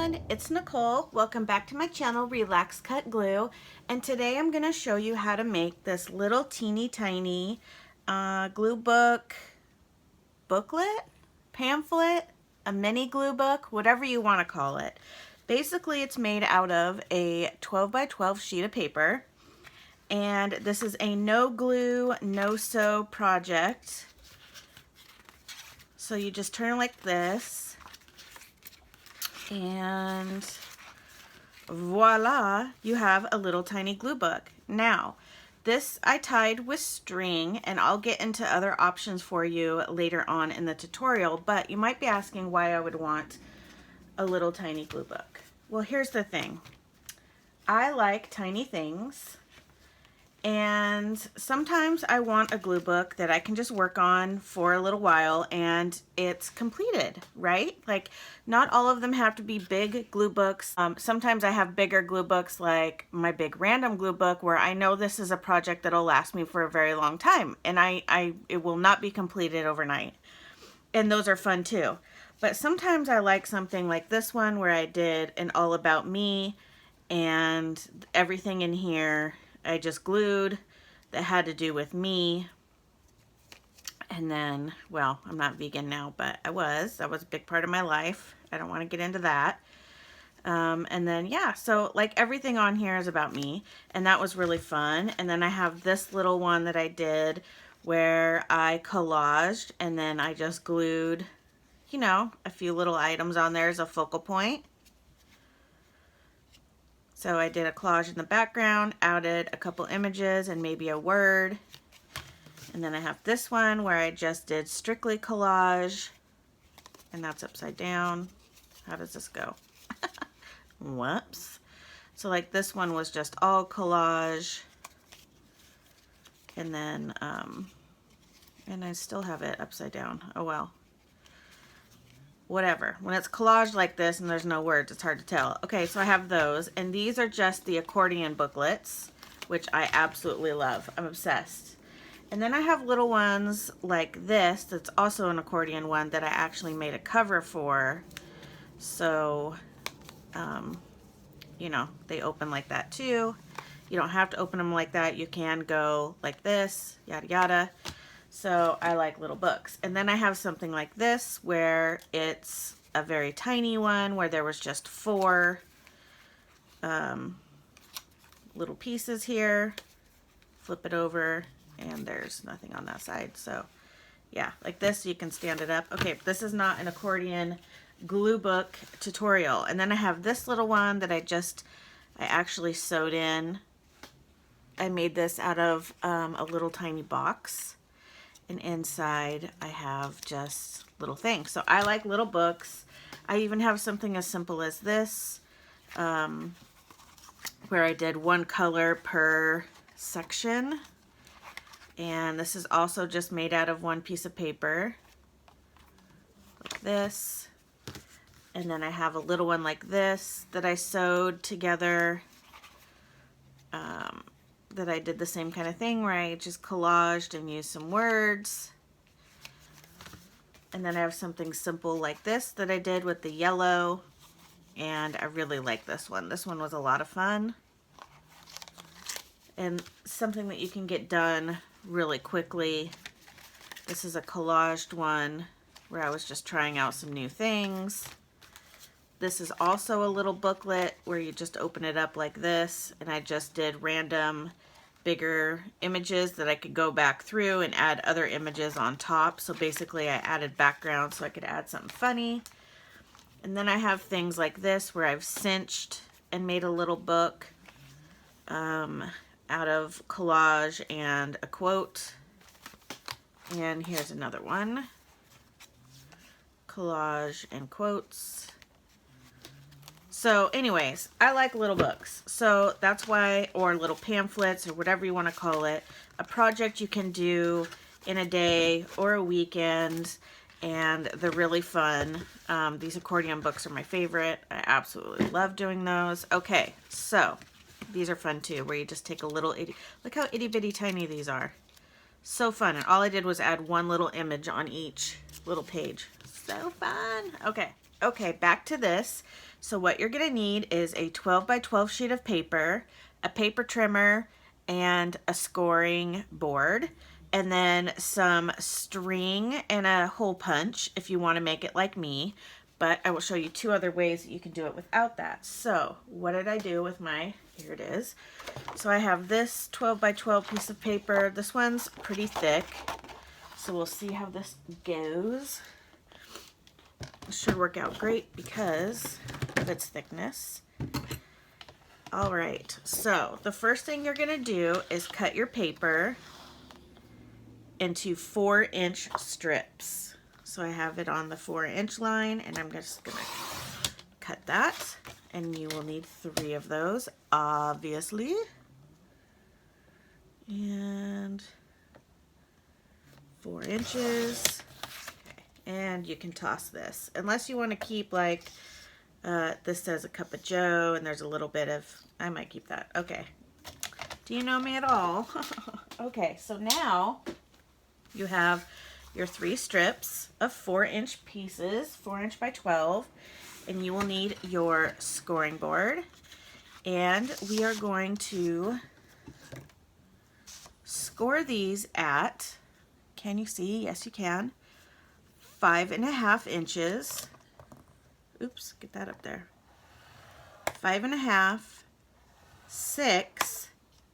everyone, it's Nicole. Welcome back to my channel, Relax.Cut.Glue, and today I'm going to show you how to make this little teeny tiny glue book, booklet, pamphlet, a mini glue book, whatever you want to call it. Basically, it's made out of a 12 by 12 sheet of paper, and this is a no glue, no sew project. So you just turn it like this, and voila, you have a little tiny glue book. Now, this I tied with string, and I'll get into other options for you later on in the tutorial, but you might be asking why I would want a little tiny glue book. Well, here's the thing. I like tiny things, and sometimes I want a glue book that I can just work on for a little while and it's completed, right? Like, not all of them have to be big glue books. Sometimes I have bigger glue books, like my big random glue book, where I know this is a project that'll last me for a very long time, and it will not be completed overnight. And those are fun too. But sometimes I like something like this one, where I did an all about me, and everything in here I just glued that had to do with me. And then, well, I'm not vegan now, but that was a big part of my life. I don't want to get into that. And then, yeah, so like everything on here is about me, and that was really fun. And then I have this little one that I did where I collaged, and then I just glued, you know, a few little items on there as a focal point. So I did a collage in the background, added a couple images and maybe a word. And then I have this one where I just did strictly collage, and that's upside down. How does this go? Whoops. So like this one was just all collage. And then, and I still have it upside down. Oh well. Whatever. When it's collaged like this and there's no words, it's hard to tell. Okay, so I have those, and these are just the accordion booklets, which I absolutely love. I'm obsessed. And then I have little ones like this that's also an accordion one that I actually made a cover for. So, you know, they open like that too. You don't have to open them like that. You can go like this, yada yada. So I like little books. And then I have something like this where it's a very tiny one where there was just 4 little pieces here. Flip it over and there's nothing on that side. So yeah, like this, you can stand it up. Okay, but this is not an accordion glue book tutorial. And then I have this little one that I actually sewed in. I made this out of a little tiny box. And inside I have just little things. So I like little books. I even have something as simple as this, where I did 1 color per section. And this is also just made out of 1 piece of paper, like this. And then I have a little one like this that I sewed together, that I did the same kind of thing where I just collaged and used some words. And then I have something simple like this that I did with the yellow, and I really like this one. This one was a lot of fun, and something that you can get done really quickly. This is a collaged one where I was just trying out some new things. This is also a little booklet where you just open it up like this, and I just did random bigger images that I could go back through and add other images on top. So basically I added background so I could add something funny. And then I have things like this where I've cinched and made a little book out of collage and a quote. And here's another one. Collage and quotes. So anyways, I like little books. So that's why, or little pamphlets or whatever you want to call it, a project you can do in a day or a weekend, and they're really fun. These accordion books are my favorite. I absolutely love doing those. Okay, so these are fun too, where you just take a little look how itty bitty tiny these are. So fun. And all I did was add 1 little image on each little page. So fun. Okay, back to this. So what you're gonna need is a 12 by 12 sheet of paper, a paper trimmer, and a scoring board, and then some string and a hole punch if you want to make it like me. But I will show you 2 other ways that you can do it without that. So what did I do with my, here it is. So I have this 12 by 12 piece of paper. This one's pretty thick, so we'll see how this goes. It should work out great because of its thickness. All right, so the first thing you're gonna do is cut your paper into 4-inch strips. So I have it on the 4-inch line, and I'm just gonna cut that, and you will need 3 of those, obviously. And 4 inches. Okay. And you can toss this, unless you want to keep like this says a cup of joe, and there's a little bit of, I might keep that. Okay. Do you know me at all? Okay, so now you have your 3 strips of 4-inch pieces, 4-inch by 12, and you will need your scoring board. And we are going to score these at, can you see? Yes, you can. 5.5 inches. Oops, get that up there. 5.5, 6,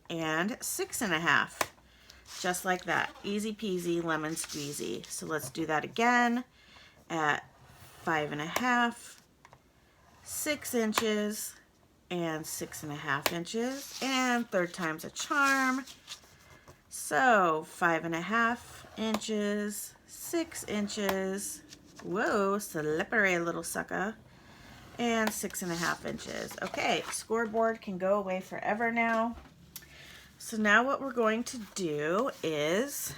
and 6.5. Just like that. Easy peasy, lemon squeezy. So let's do that again at 5.5, 6 inches, and 6.5 inches. And 3rd time's a charm. So 5.5 inches, 6 inches. Whoa, slippery little sucker. And 6.5 inches. Okay, scoreboard can go away forever now. So now what we're going to do is,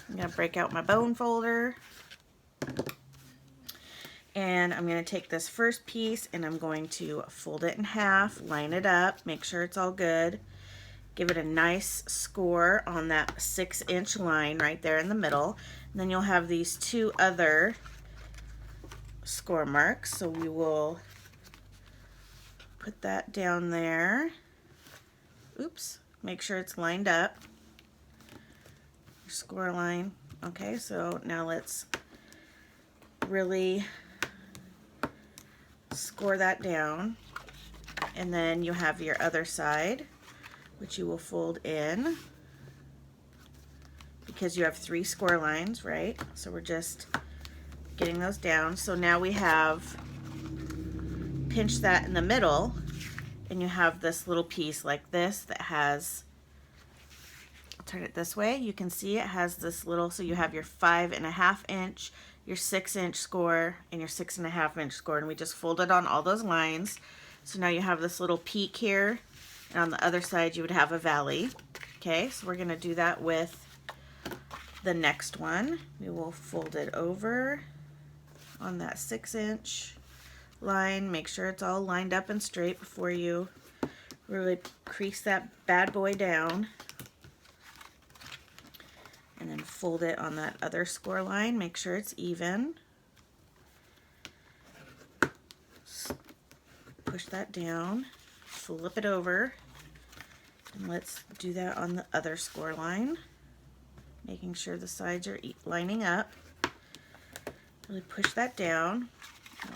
I'm going to break out my bone folder, and I'm going to take this first piece and I'm going to fold it in half, line it up, make sure it's all good, give it a nice score on that 6-inch line right there in the middle, and then you'll have these 2 other score marks, so we will put that down there. Oops. Make sure it's lined up. Your score line. Okay, so now let's really score that down. And then you have your other side, which you will fold in because you have 3 score lines, right? So we're just getting those down. So now we have pinched that in the middle, and you have this little piece like this that has, I'll turn it this way, you can see it has this little, so you have your 5.5 inch, your 6-inch score, and your 6.5 inch score, and we just folded on all those lines. So now you have this little peak here, and on the other side you would have a valley. Okay, so we're gonna do that with the next one. We will fold it over on that 6-inch line. Make sure it's all lined up and straight before you really crease that bad boy down. And then fold it on that other score line. Make sure it's even. Push that down, flip it over, and let's do that on the other score line. Making sure the sides are lining up. Really push that down.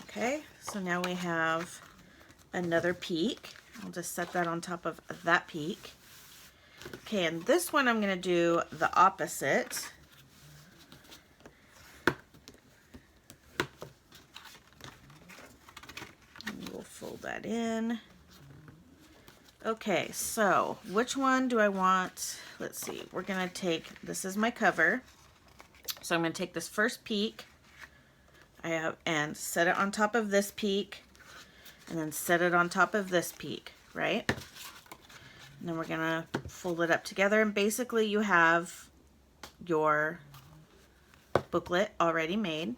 Okay, so now we have another peak. I'll just set that on top of that peak. Okay, and this one I'm going to do the opposite. And we'll fold that in. Okay, so which one do I want? Let's see, we're going to take, this is my cover. So I'm going to take this first peak and set it on top of this peak, and then set it on top of this peak, right? And then we're gonna fold it up together, and basically you have your booklet already made,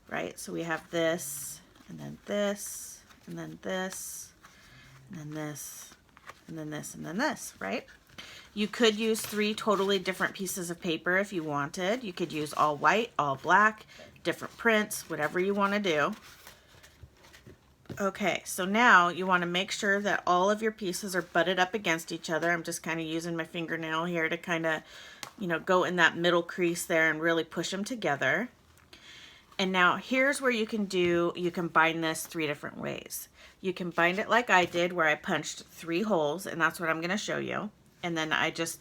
right? So we have this, and then this, and then this, and then this, and then this, and then this, right? You could use 3 totally different pieces of paper if you wanted. You could use all white, all black, different prints, whatever you want to do. Okay, so now you want to make sure that all of your pieces are butted up against each other. I'm just kind of using my fingernail here to kind of, you know, go in that middle crease there and really push them together. And now here's where you can bind this 3 different ways. You can bind it like I did, where I punched 3 holes, and that's what I'm going to show you. And then I just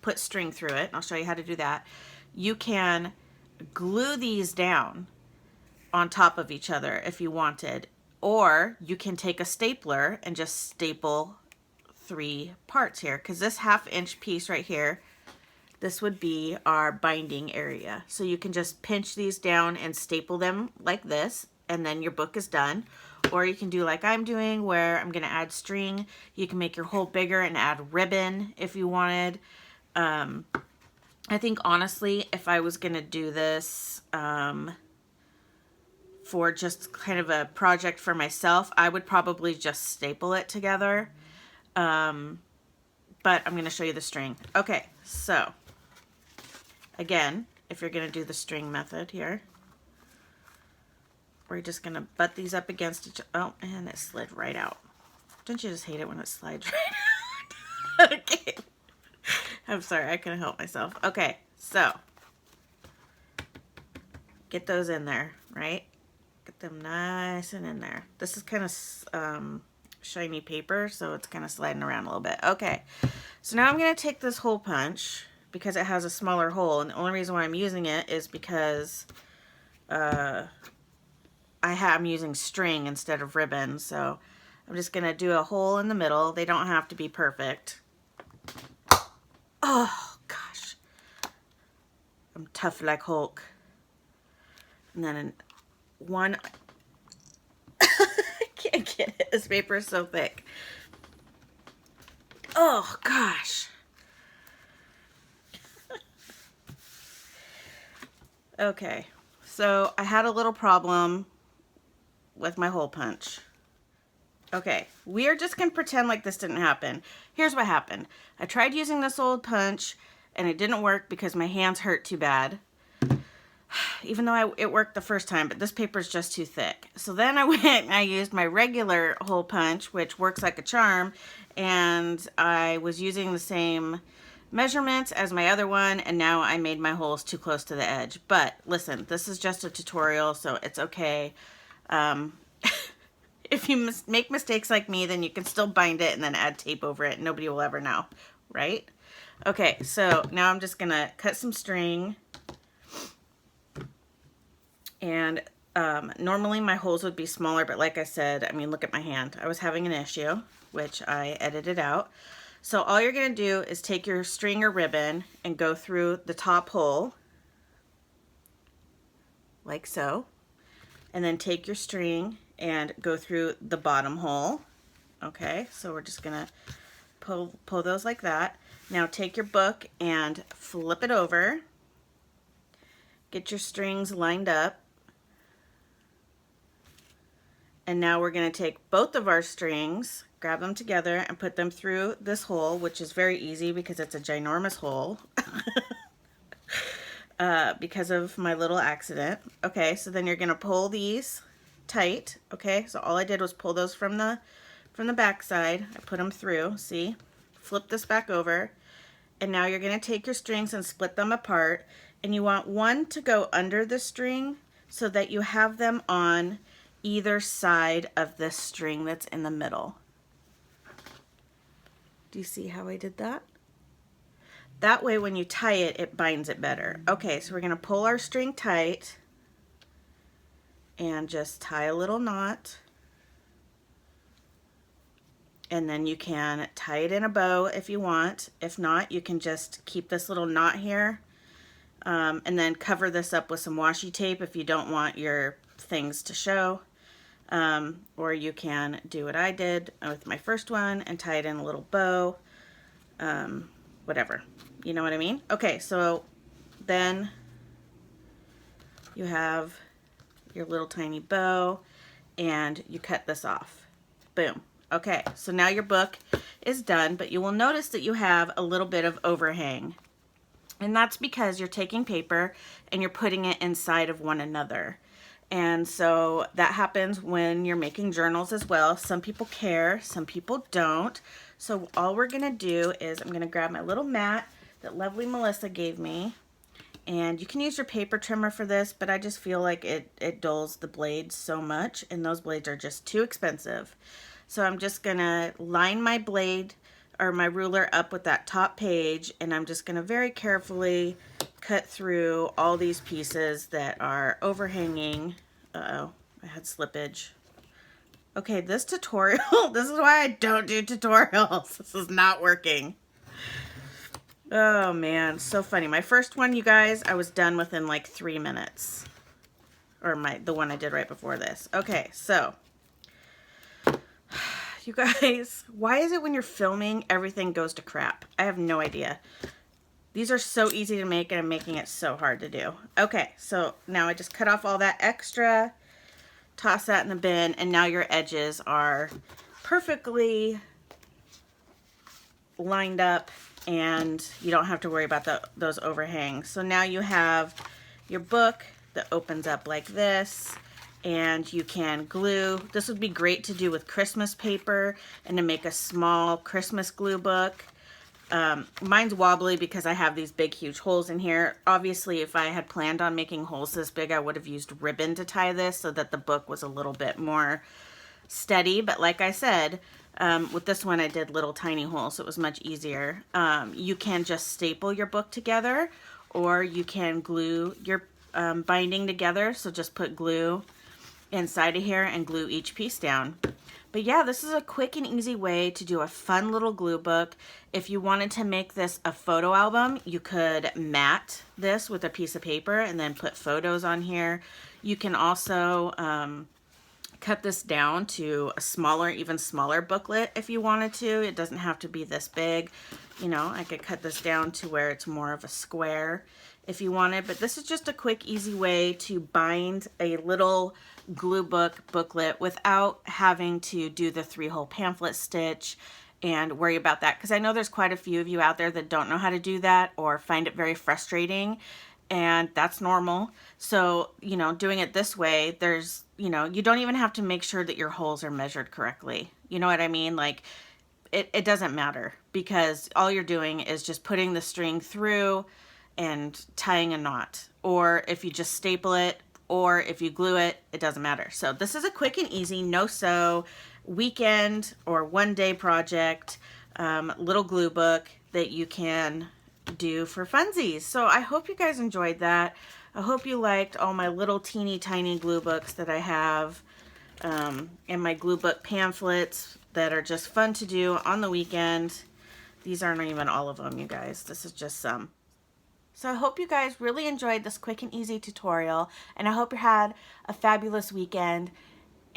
put string through it. I'll show you how to do that. You can glue these down on top of each other if you wanted, or you can take a stapler and just staple 3 parts here, because this 1/2 inch piece right here, this would be our binding area. So you can just pinch these down and staple them like this, and then your book is done. Or you can do like I'm doing, where I'm going to add string. You can make your hole bigger and add ribbon if you wanted. I think honestly, if I was going to do this for just kind of a project for myself, I would probably just staple it together. But I'm going to show you the string. Okay, so again, if you're going to do the string method here, we're just going to butt these up against each other. Oh, and it slid right out. Don't you just hate it when it slides right out? Okay. I'm sorry, I couldn't help myself. Okay, so get those in there, right? Get them nice and in there. This is kind of shiny paper, so it's kind of sliding around a little bit. Okay, so now I'm going to take this hole punch because it has a smaller hole, and the only reason why I'm using it is because I'm using string instead of ribbon, so I'm just going to do a hole in the middle. They don't have to be perfect. Oh, gosh. I'm tough like Hulk. And then one... I can't get it. This paper is so thick. Oh, gosh. Okay, so I had a little problem with my hole punch. Okay, we are just going to pretend like this didn't happen. Here's what happened. I tried using this old punch, and it didn't work because my hands hurt too bad. Even though it worked the first time, but this paper is just too thick. So then I went and I used my regular hole punch, which works like a charm, and I was using the same measurements as my other one, and now I made my holes too close to the edge. But listen, this is just a tutorial, so it's okay. If you make mistakes like me, then you can still bind it and then add tape over it. Nobody will ever know, right? Okay, so now I'm just gonna cut some string. And normally my holes would be smaller, but like I said, I mean, look at my hand. I was having an issue, which I edited out. So all you're gonna do is take your string or ribbon and go through the top hole, like so. And then take your string and go through the bottom hole. Okay, so we're just gonna pull those like that. Now take your book and flip it over. Get your strings lined up. And now we're gonna take both of our strings, grab them together and put them through this hole, which is very easy because it's a ginormous hole. Because of my little accident. Okay, so then you're gonna pull these tight. Okay, so all I did was pull those from the back side. I put them through, see? Flip this back over. And now you're gonna take your strings and split them apart. And you want one to go under the string so that you have them on either side of this string that's in the middle. Do you see how I did that? That way when you tie it, it binds it better. Okay, so we're gonna pull our string tight and just tie a little knot. And then you can tie it in a bow if you want. If not, you can just keep this little knot here and then cover this up with some washi tape if you don't want your things to show. Or you can do what I did with my first one and tie it in a little bow. Whatever. You know what I mean? Okay, so then you have your little tiny bow and you cut this off. Boom. Okay, so now your book is done, but you will notice that you have a little bit of overhang. And that's because you're taking paper and you're putting it inside of one another. And so that happens when you're making journals as well. Some people care, some people don't. So all we're gonna do is I'm gonna grab my little mat that lovely Melissa gave me. And you can use your paper trimmer for this, but I just feel like it dulls the blades so much, and those blades are just too expensive. So I'm just gonna line my blade or my ruler up with that top page, and I'm just gonna very carefully cut through all these pieces that are overhanging. Uh-oh, I had slippage. Okay, this tutorial, this is why I don't do tutorials. This is not working. Oh man, so funny. My first one, you guys, I was done within like 3 minutes. Or the one I did right before this. Okay, so you guys, why is it when you're filming everything goes to crap? I have no idea. These are so easy to make and I'm making it so hard to do. Okay, so now I just cut off all that extra, toss that in the bin, and now your edges are perfectly lined up and you don't have to worry about those overhangs. So now you have your book that opens up like this, and you can glue. This would be great to do with Christmas paper and to make a small Christmas glue book. Mine's wobbly because I have these big huge holes in here. Obviously, if I had planned on making holes this big, I would have used ribbon to tie this so that the book was a little bit more steady. But like I said, with this one I did little tiny holes, so it was much easier. You can just staple your book together, or you can glue your binding together. So just put glue inside of here and glue each piece down. But yeah, this is a quick and easy way to do a fun little glue book. If you wanted to make this a photo album, you could mat this with a piece of paper and then put photos on here. You can also cut this down to a smaller, even smaller booklet if you wanted to. It doesn't have to be this big. You know, I could cut this down to where it's more of a square if you wanted, but this is just a quick, easy way to bind a little glue book booklet without having to do the 3-hole pamphlet stitch and worry about that, because I know there's quite a few of you out there that don't know how to do that or find it very frustrating, and that's normal. So, you know, doing it this way, there's, you know, you don't even have to make sure that your holes are measured correctly. You know what I mean? Like, it doesn't matter, because all you're doing is just putting the string through and tying a knot. Or if you just staple it, or if you glue it, it doesn't matter. So this is a quick and easy, no-sew, weekend or one-day project, little glue book that you can do for funsies. So I hope you guys enjoyed that. I hope you liked all my little teeny tiny glue books that I have, and my glue book pamphlets that are just fun to do on the weekend. These aren't even all of them, you guys. This is just some. So I hope you guys really enjoyed this quick and easy tutorial, and I hope you had a fabulous weekend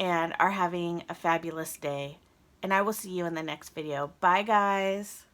and are having a fabulous day. And I will see you in the next video. Bye, guys.